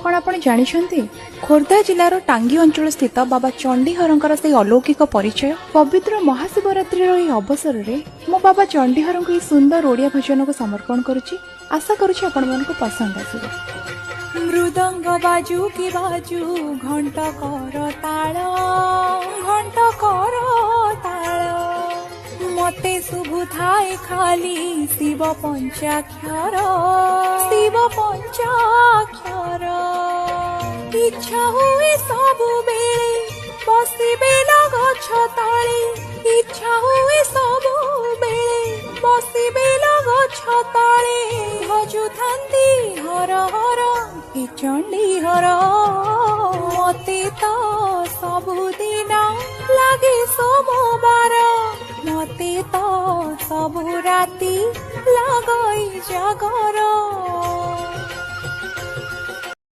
कौन आपण जानिछंती खोर्धा जिलार टांगी अंचल स्थित बाबा चंडीहरंकर से अलौकिक परिचय पवित्र महाशिवरात्रि रही अवसर रे मो बाबा चंडीहर को सुंदर ओडिया भजन को समर्पण करुछि। आशा करुछि आपण मानको पसंद आसीबो। मृदंग बाजू की बाजू घंट कर ताल मते शुभु थाए खाली शिव पंचाक्षर इच्छा हुए सबु बेले बसिबे गछ तले इच्छा हुए सबु बेले बसिबे गछ तले भजु थांती हर हर हे चंडी हर मते तो सबुदिन लागे सोमवार मते तो सबु राती लगई जागर।